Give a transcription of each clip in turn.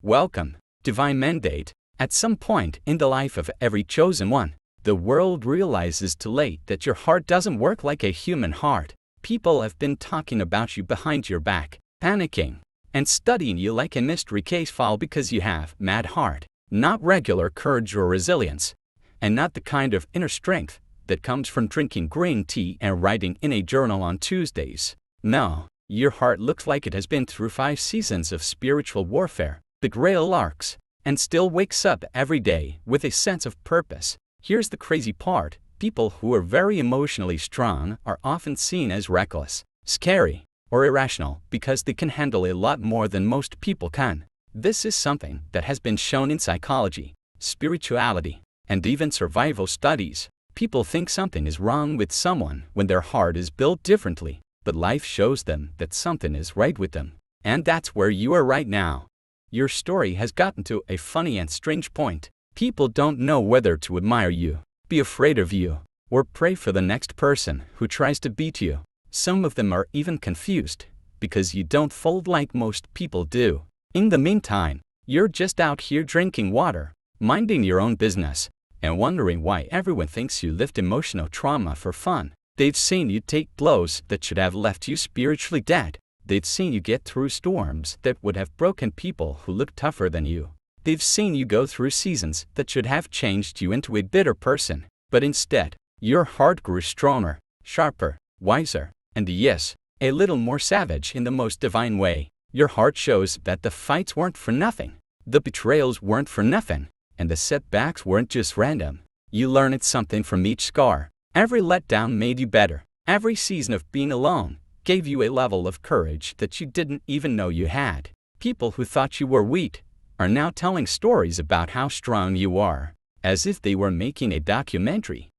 Welcome, Divine Mandate. At some point in the life of every chosen one, the world realizes too late that your heart doesn't work like a human heart. People have been talking about you behind your back, panicking, and studying you like a mystery case file because you have mad heart, not regular courage or resilience, and not the kind of inner strength that comes from drinking green tea and writing in a journal on Tuesdays. No, your heart looks like it has been through 5 seasons of spiritual warfare, betrayal arcs, and still wakes up every day with a sense of purpose. Here's the crazy part. People who are very emotionally strong are often seen as reckless, scary, or irrational because they can handle a lot more than most people can. This is something that has been shown in psychology, spirituality, and even survival studies. People think something is wrong with someone when their heart is built differently, but life shows them that something is right with them. And that's where you are right now. Your story has gotten to a funny and strange point. People don't know whether to admire you, be afraid of you, or pray for the next person who tries to beat you. Some of them are even confused because you don't fold like most people do. In the meantime, you're just out here drinking water, minding your own business, and wondering why everyone thinks you lift emotional trauma for fun. They've seen you take blows that should have left you spiritually dead. They've seen you get through storms that would have broken people who look tougher than you. They've seen you go through seasons that should have changed you into a bitter person, but instead, your heart grew stronger, sharper, wiser, and yes, a little more savage in the most divine way. Your heart shows that the fights weren't for nothing, the betrayals weren't for nothing, and the setbacks weren't just random. You learned something from each scar. Every letdown made you better. Every season of being alone gave you a level of courage that you didn't even know you had. People who thought you were weak are now telling stories about how strong you are, as if they were making a documentary.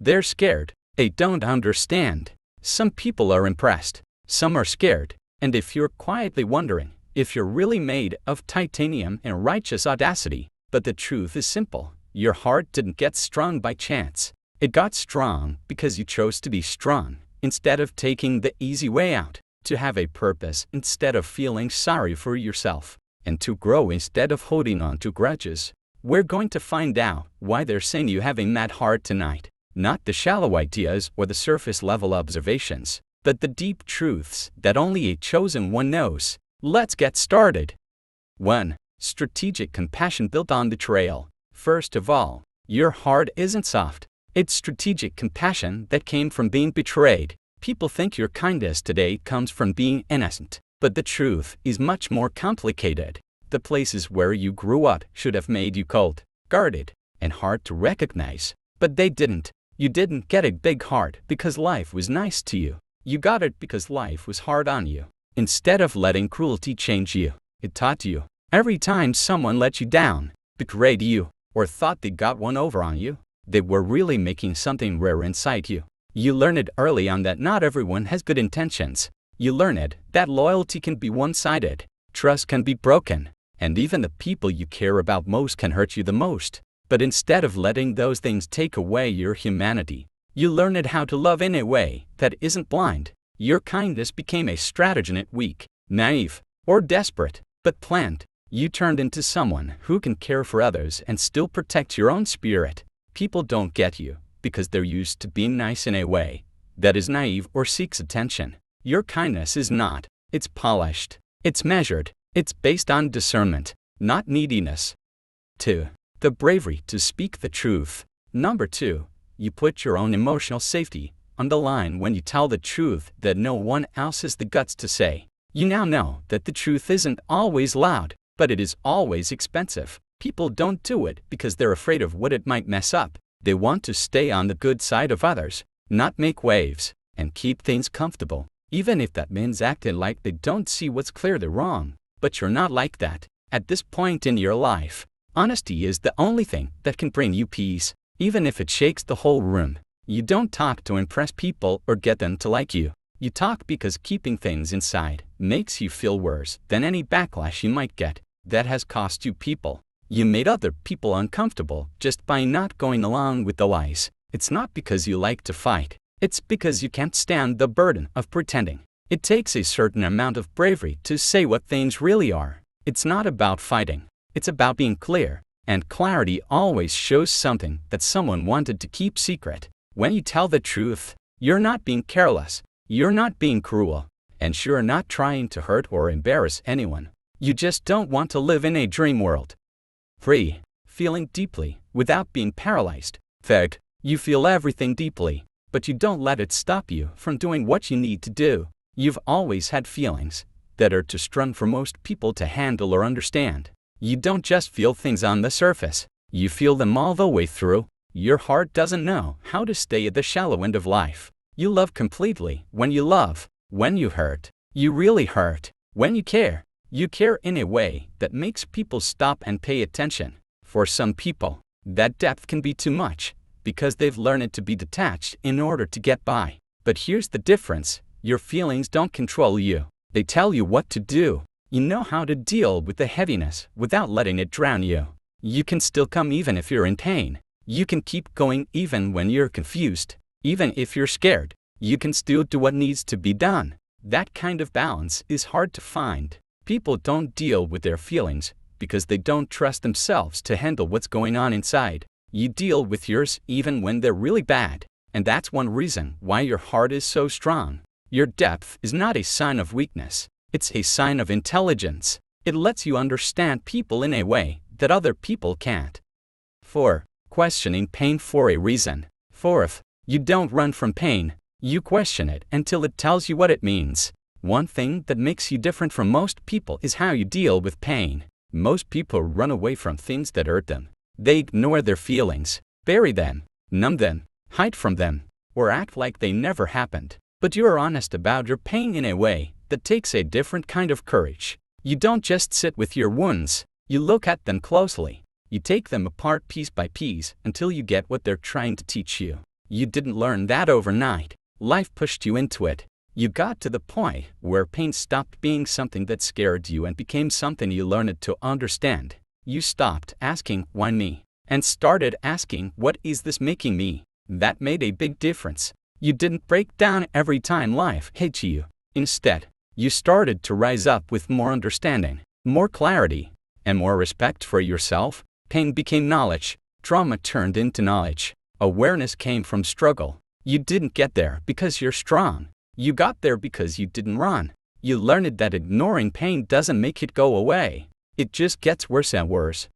They're scared. They don't understand. Some people are impressed. Some are scared. And if you're quietly wondering if you're really made of titanium and righteous audacity, but the truth is simple. Your heart didn't get strong by chance. It got strong because you chose to be strong instead of taking the easy way out, to have a purpose instead of feeling sorry for yourself, and to grow instead of holding on to grudges. We're going to find out why they're saying you have a mad heart tonight. Not the shallow ideas or the surface level observations, but the deep truths that only a chosen one knows. Let's get started. 1. Strategic compassion built on betrayal. First of all, your heart isn't soft. It's strategic compassion that came from being betrayed. People think your kindness today comes from being innocent, but the truth is much more complicated. The places where you grew up should have made you cold, guarded, and hard to recognize, but they didn't. You didn't get a big heart because life was nice to you. You got it because life was hard on you. Instead of letting cruelty change you, it taught you. Every time someone let you down, betrayed you, or thought they got one over on you, they were really making something rare inside you. You learned early on that not everyone has good intentions. You learned that loyalty can be one-sided, trust can be broken, and even the people you care about most can hurt you the most. But instead of letting those things take away your humanity, you learned how to love in a way that isn't blind. Your kindness became a strategy not weak, naive, or desperate, but planned. You turned into someone who can care for others and still protect your own spirit. People don't get you because they're used to being nice in a way that is naive or seeks attention. Your kindness is not. It's polished. It's measured. It's based on discernment, not neediness. 2. The bravery to speak the truth. Number 2. You put your own emotional safety on the line when you tell the truth that no one else has the guts to say. You now know that the truth isn't always loud, but it is always expensive. People don't do it because they're afraid of what it might mess up. They want to stay on the good side of others, not make waves, and keep things comfortable, even if that means acting like they don't see what's clearly wrong. But you're not like that. At this point in your life, honesty is the only thing that can bring you peace, even if it shakes the whole room. You don't talk to impress people or get them to like you. You talk because keeping things inside makes you feel worse than any backlash you might get. That has cost you people. You made other people uncomfortable just by not going along with the lies. It's not because you like to fight. It's because you can't stand the burden of pretending. It takes a certain amount of bravery to say what things really are. It's not about fighting. It's about being clear. And clarity always shows something that someone wanted to keep secret. When you tell the truth, you're not being careless. You're not being cruel. And you're not trying to hurt or embarrass anyone. You just don't want to live in a dream world. 3. Feeling deeply without being paralyzed. Third, you feel everything deeply, but you don't let it stop you from doing what you need to do. You've always had feelings that are too strong for most people to handle or understand. You don't just feel things on the surface. You feel them all the way through. Your heart doesn't know how to stay at the shallow end of life. You love completely when you love. When you hurt, you really hurt. When you care in a way that makes people stop and pay attention. For some people, that depth can be too much because they've learned to be detached in order to get by. But here's the difference. Your feelings don't control you. They tell you what to do. You know how to deal with the heaviness without letting it drown you. You can still come even if you're in pain. You can keep going even when you're confused. Even if you're scared, you can still do what needs to be done. That kind of balance is hard to find. People don't deal with their feelings because they don't trust themselves to handle what's going on inside. You deal with yours even when they're really bad. And that's one reason why your heart is so strong. Your depth is not a sign of weakness. It's a sign of intelligence. It lets you understand people in a way that other people can't. 4. Questioning pain for a reason. Fourth, you don't run from pain. You question it until it tells you what it means. One thing that makes you different from most people is how you deal with pain. Most people run away from things that hurt them. They ignore their feelings, bury them, numb them, hide from them, or act like they never happened. But you're honest about your pain in a way that takes a different kind of courage. You don't just sit with your wounds. You look at them closely. You take them apart piece by piece until you get what they're trying to teach you. You didn't learn that overnight. Life pushed you into it. You got to the point where pain stopped being something that scared you and became something you learned to understand. You stopped asking, why me? And started asking, what is this making me? That made a big difference. You didn't break down every time life hit you. Instead, you started to rise up with more understanding, more clarity, and more respect for yourself. Pain became knowledge. Trauma turned into knowledge. Awareness came from struggle. You didn't get there because you're strong. You got there because you didn't run. You learned that ignoring pain doesn't make it go away. It just gets worse and worse.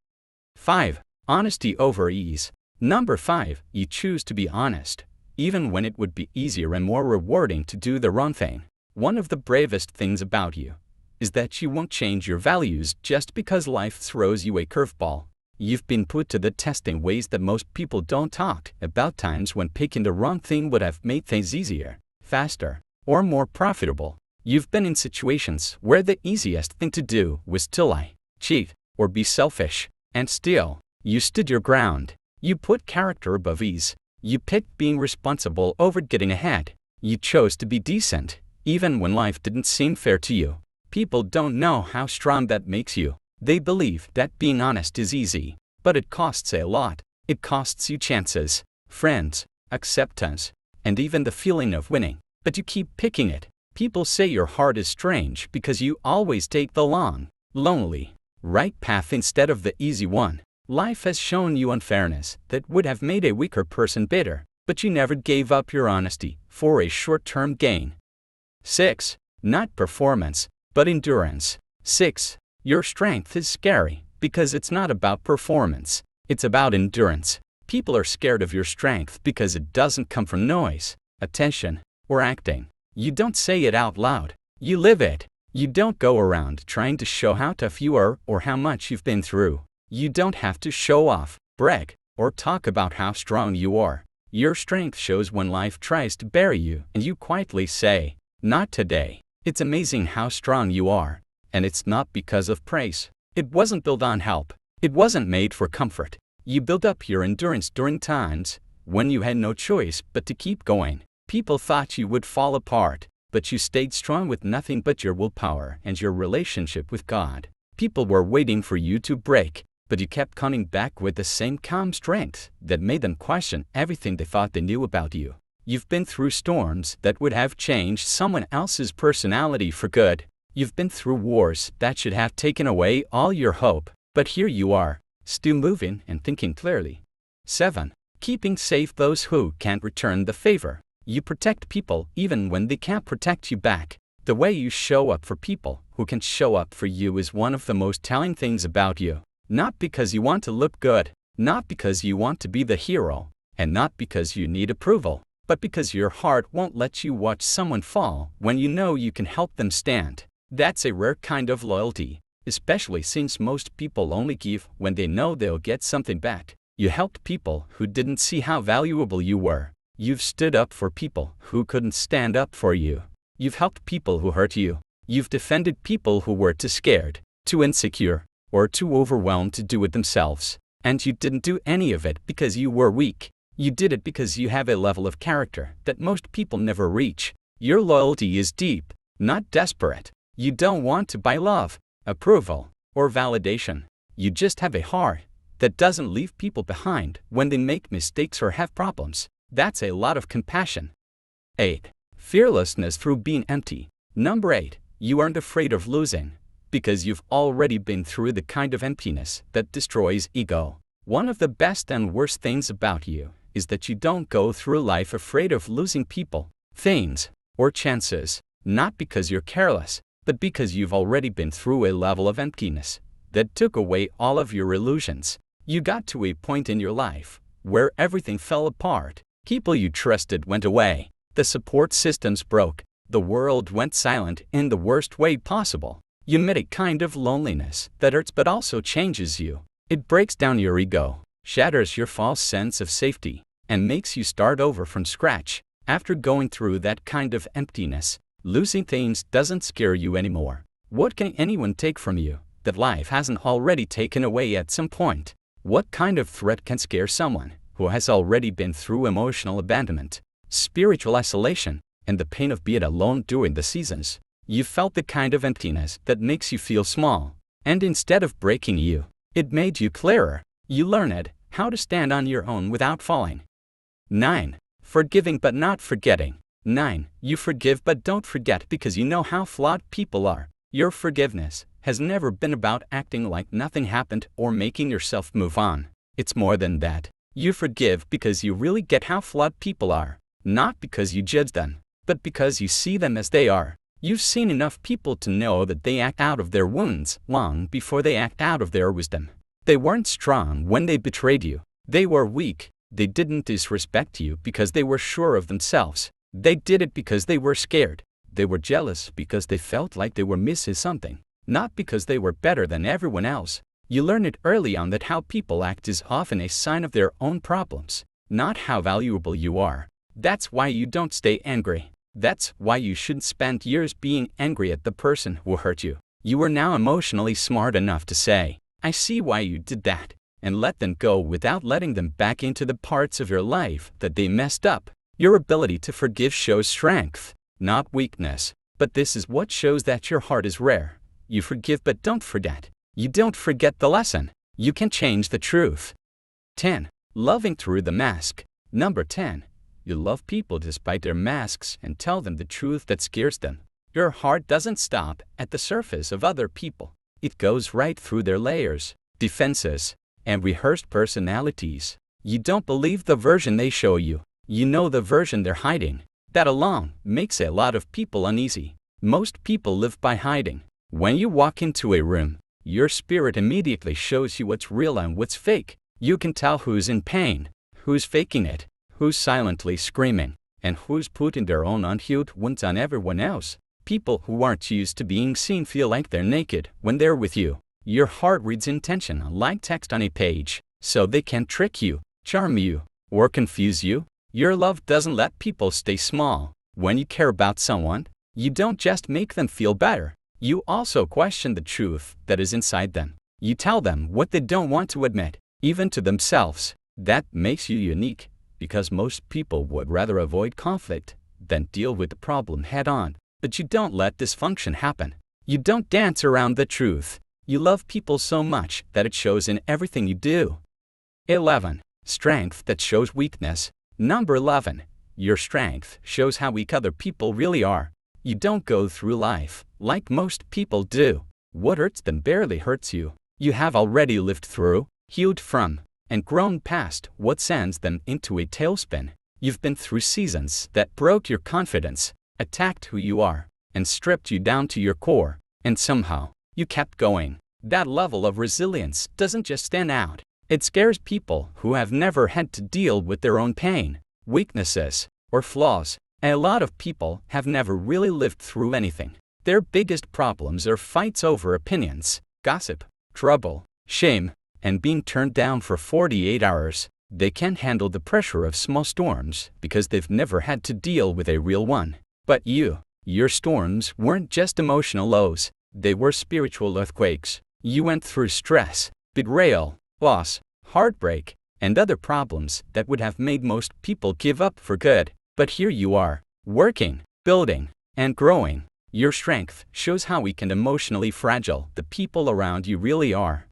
5. Honesty over ease. Number 5. You choose to be honest, even when it would be easier and more rewarding to do the wrong thing. One of the bravest things about you is that you won't change your values just because life throws you a curveball. You've been put to the test in ways that most people don't talk about, times when picking the wrong thing would have made things easier, faster, or more profitable. You've been in situations where the easiest thing to do was to lie, cheat, or be selfish, and still, you stood your ground. You put character above ease. You picked being responsible over getting ahead. You chose to be decent, even when life didn't seem fair to you. People don't know how strong that makes you. They believe that being honest is easy, but it costs a lot. It costs you chances, friends, acceptance, and even the feeling of winning. But you keep picking it. People say your heart is strange because you always take the long, lonely, right path instead of the easy one. Life has shown you unfairness that would have made a weaker person bitter, but you never gave up your honesty for a short-term gain. 6. Not performance, but endurance. 6. Your strength is scary because it's not about performance. It's about endurance. People are scared of your strength because it doesn't come from noise, attention, or acting. You don't say it out loud. You live it. You don't go around trying to show how tough you are or how much you've been through. You don't have to show off, brag, or talk about how strong you are. Your strength shows when life tries to bury you and you quietly say, not today. It's amazing how strong you are. And it's not because of praise. It wasn't built on help. It wasn't made for comfort. You built up your endurance during times when you had no choice but to keep going. People thought you would fall apart, but you stayed strong with nothing but your willpower and your relationship with God. People were waiting for you to break, but you kept coming back with the same calm strength that made them question everything they thought they knew about you. You've been through storms that would have changed someone else's personality for good. You've been through wars that should have taken away all your hope, but here you are, still moving and thinking clearly. 7. Keeping safe those who can't return the favor. You protect people even when they can't protect you back. The way you show up for people who can show up for you is one of the most telling things about you. Not because you want to look good, not because you want to be the hero, and not because you need approval, but because your heart won't let you watch someone fall when you know you can help them stand. That's a rare kind of loyalty, especially since most people only give when they know they'll get something back. You helped people who didn't see how valuable you were. You've stood up for people who couldn't stand up for you. You've helped people who hurt you. You've defended people who were too scared, too insecure, or too overwhelmed to do it themselves. And you didn't do any of it because you were weak. You did it because you have a level of character that most people never reach. Your loyalty is deep, not desperate. You don't want to buy love, approval, or validation. You just have a heart that doesn't leave people behind when they make mistakes or have problems. That's a lot of compassion. 8. Fearlessness through being empty. Number 8. You aren't afraid of losing because you've already been through the kind of emptiness that destroys ego. One of the best and worst things about you is that you don't go through life afraid of losing people, things, or chances, not because you're careless, but because you've already been through a level of emptiness that took away all of your illusions. You got to a point in your life where everything fell apart. People you trusted went away. The support systems broke. The world went silent in the worst way possible. You met a kind of loneliness that hurts but also changes you. It breaks down your ego, shatters your false sense of safety, and makes you start over from scratch. After going through that kind of emptiness, losing things doesn't scare you anymore. What can anyone take from you that life hasn't already taken away at some point? What kind of threat can scare someone who has already been through emotional abandonment, spiritual isolation, and the pain of being alone during the seasons? You felt the kind of emptiness that makes you feel small, and instead of breaking you, it made you clearer. You learned how to stand on your own without falling. 9. Forgiving but not forgetting. 9. You forgive but don't forget because you know how flawed people are. Your forgiveness has never been about acting like nothing happened or making yourself move on. It's more than that. You forgive because you really get how flawed people are, not because you judge them, but because you see them as they are. You've seen enough people to know that they act out of their wounds long before they act out of their wisdom. They weren't strong when they betrayed you. They were weak. They didn't disrespect you because they were sure of themselves. They did it because they were scared. They were jealous because they felt like they were missing something, not because they were better than everyone else. You learn it early on that how people act is often a sign of their own problems, not how valuable you are. That's why you don't stay angry. That's why you shouldn't spend years being angry at the person who hurt you. You are now emotionally smart enough to say, I see why you did that, and let them go without letting them back into the parts of your life that they messed up. Your ability to forgive shows strength, not weakness. But this is what shows that your heart is rare. You forgive but don't forget. You don't forget the lesson. You can change the truth. 10. Loving through the mask. Number 10. You love people despite their masks and tell them the truth that scares them. Your heart doesn't stop at the surface of other people. It goes right through their layers, defenses, and rehearsed personalities. You don't believe the version they show you. You know the version they're hiding. That alone makes a lot of people uneasy. Most people live by hiding. When you walk into a room, your spirit immediately shows you what's real and what's fake. You can tell who's in pain, who's faking it, who's silently screaming, and who's putting their own unhealed wounds on everyone else. People who aren't used to being seen feel like they're naked when they're with you. Your heart reads intention like text on a page, so they can't trick you, charm you, or confuse you. Your love doesn't let people stay small. When you care about someone, you don't just make them feel better. You also question the truth that is inside them. You tell them what they don't want to admit, even to themselves. That makes you unique, because most people would rather avoid conflict than deal with the problem head on. But you don't let dysfunction happen. You don't dance around the truth. You love people so much that it shows in everything you do. 11. Strength that shows weakness. Number 11. Your strength shows how weak other people really are. You don't go through life like most people do. What hurts them barely hurts you. You have already lived through, healed from, and grown past what sends them into a tailspin. You've been through seasons that broke your confidence, attacked who you are, and stripped you down to your core, and somehow, you kept going. That level of resilience doesn't just stand out. It scares people who have never had to deal with their own pain, weaknesses, or flaws. A lot of people have never really lived through anything. Their biggest problems are fights over opinions, gossip, trouble, shame, and being turned down for 48 hours. They can't handle the pressure of small storms because they've never had to deal with a real one. But your storms weren't just emotional lows, they were spiritual earthquakes. You went through stress, betrayal, loss, heartbreak, and other problems that would have made most people give up for good. But here you are, working, building, and growing. Your strength shows how weak and emotionally fragile the people around you really are.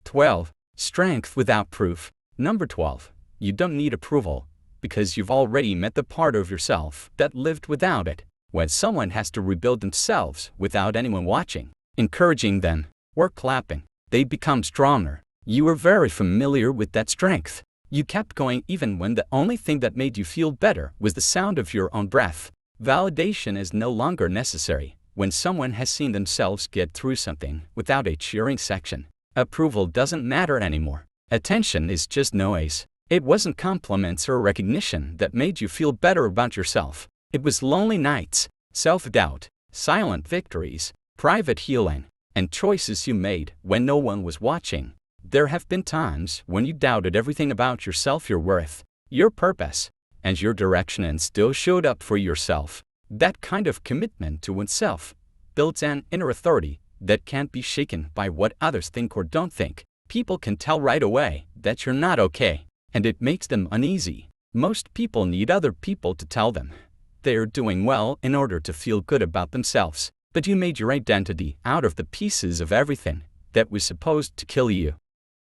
12. Strength without proof. Number 12. You don't need approval, because you've already met the part of yourself that lived without it. When someone has to rebuild themselves without anyone watching, encouraging them, or clapping, they become stronger. You were very familiar with that strength. You kept going even when the only thing that made you feel better was the sound of your own breath. Validation is no longer necessary when someone has seen themselves get through something without a cheering section. Approval doesn't matter anymore. Attention is just noise. It wasn't compliments or recognition that made you feel better about yourself. It was lonely nights, self-doubt, silent victories, private healing, and choices you made when no one was watching. There have been times when you doubted everything about yourself, your worth, your purpose, and your direction, and still showed up for yourself. That kind of commitment to oneself builds an inner authority that can't be shaken by what others think or don't think. People can tell right away that you're not okay, and it makes them uneasy. Most people need other people to tell them they're doing well in order to feel good about themselves. But you made your identity out of the pieces of everything that was supposed to kill you.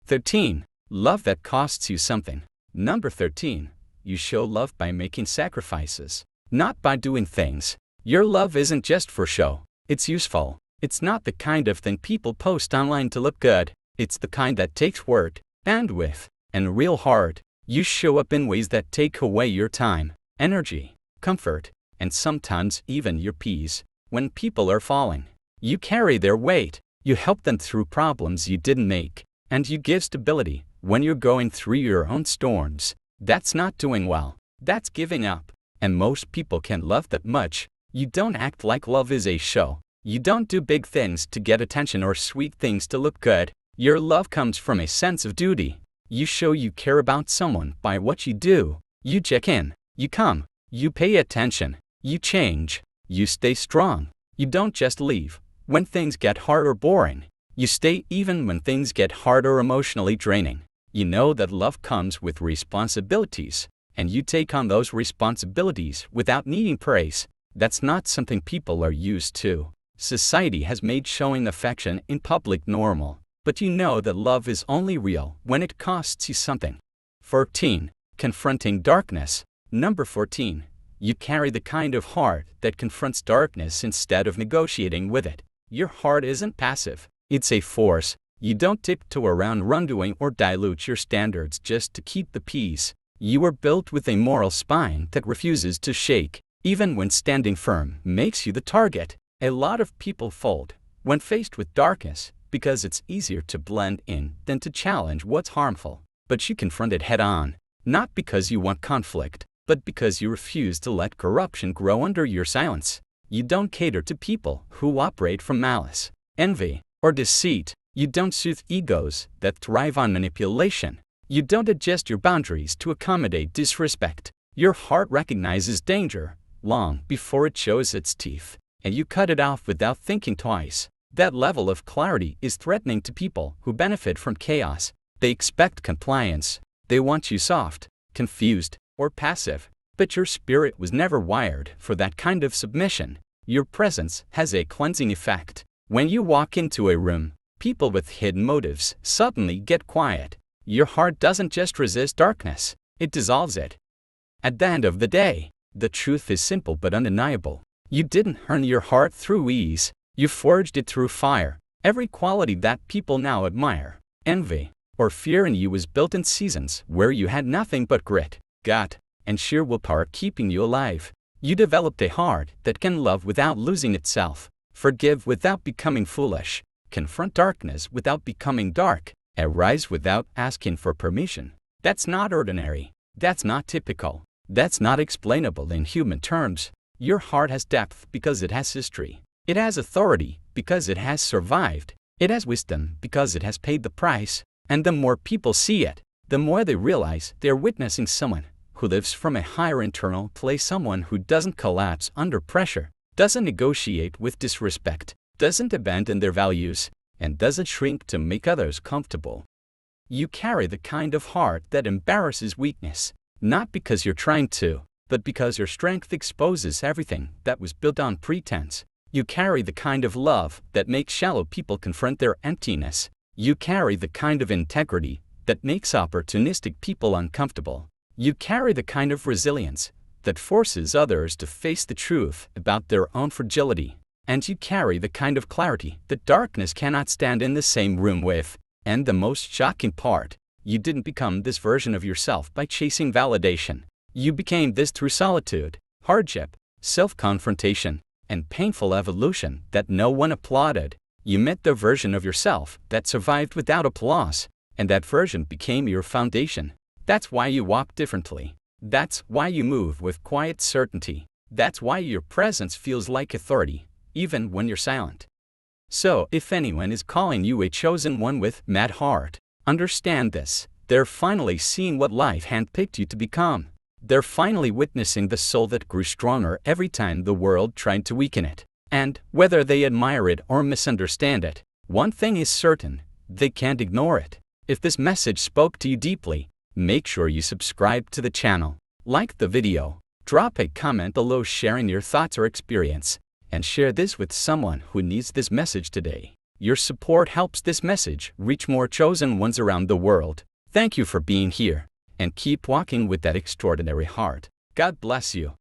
13. Love that costs you something. Number 13. You show love by making sacrifices, not by doing things. Your love isn't just for show. It's useful. It's not the kind of thing people post online to look good. It's the kind that takes work, bandwidth, and real heart. You show up in ways that take away your time, energy, comfort, and sometimes even your peace. When people are falling, you carry their weight. You help them through problems you didn't make, and you give stability when you're going through your own storms. That's not doing well. That's giving up. And most people can't love that much. You don't act like love is a show. You don't do big things to get attention or sweet things to look good. Your love comes from a sense of duty. You show you care about someone by what you do. You check in. You come. You pay attention. You change. You stay strong. You don't just leave when things get hard or boring. You stay even when things get hard or emotionally draining. You know that love comes with responsibilities, and you take on those responsibilities without needing praise. That's not something people are used to. Society has made showing affection in public normal, but you know that love is only real when it costs you something. 14. Confronting darkness. Number 14. You carry the kind of heart that confronts darkness instead of negotiating with it. Your heart isn't passive. It's a force. You don't tiptoe around wrongdoing or dilute your standards just to keep the peace. You are built with a moral spine that refuses to shake, even when standing firm makes you the target. A lot of people fold when faced with darkness because it's easier to blend in than to challenge what's harmful. But you confront it head-on, not because you want conflict, but because you refuse to let corruption grow under your silence. You don't cater to people who operate from malice, envy, or deceit. You don't soothe egos that thrive on manipulation. You don't adjust your boundaries to accommodate disrespect. Your heart recognizes danger long before it shows its teeth, and you cut it off without thinking twice. That level of clarity is threatening to people who benefit from chaos. They expect compliance. They want you soft, confused, or passive. But your spirit was never wired for that kind of submission. Your presence has a cleansing effect. When you walk into a room, people with hidden motives suddenly get quiet. Your heart doesn't just resist darkness, it dissolves it. At the end of the day, the truth is simple but undeniable. You didn't earn your heart through ease, you forged it through fire. Every quality that people now admire, envy, or fear in you was built in seasons where you had nothing but grit, gut, and sheer willpower keeping you alive. You developed a heart that can love without losing itself, forgive without becoming foolish, confront darkness without becoming dark, and rise without asking for permission. That's not ordinary. That's not typical. That's not explainable in human terms. Your heart has depth because it has history. It has authority because it has survived. It has wisdom because it has paid the price. And the more people see it, the more they realize they're witnessing someone who lives from a higher internal place, someone who doesn't collapse under pressure, doesn't negotiate with disrespect, doesn't abandon their values, and doesn't shrink to make others comfortable. You carry the kind of heart that embarrasses weakness, not because you're trying to, but because your strength exposes everything that was built on pretense. You carry the kind of love that makes shallow people confront their emptiness. You carry the kind of integrity that makes opportunistic people uncomfortable. You carry the kind of resilience that forces others to face the truth about their own fragility. And you carry the kind of clarity that darkness cannot stand in the same room with. And the most shocking part, you didn't become this version of yourself by chasing validation. You became this through solitude, hardship, self-confrontation, and painful evolution that no one applauded. You met the version of yourself that survived without applause, and that version became your foundation. That's why you walk differently. That's why you move with quiet certainty. That's why your presence feels like authority, even when you're silent. So, if anyone is calling you a chosen one with mad heart, understand this. They're finally seeing what life handpicked you to become. They're finally witnessing the soul that grew stronger every time the world tried to weaken it. And, whether they admire it or misunderstand it, one thing is certain, they can't ignore it. If this message spoke to you deeply, make sure you subscribe to the channel, like the video, drop a comment below sharing your thoughts or experience, and share this with someone who needs this message today. Your support helps this message reach more chosen ones around the world. Thank you for being here, and keep walking with that extraordinary heart. God bless you.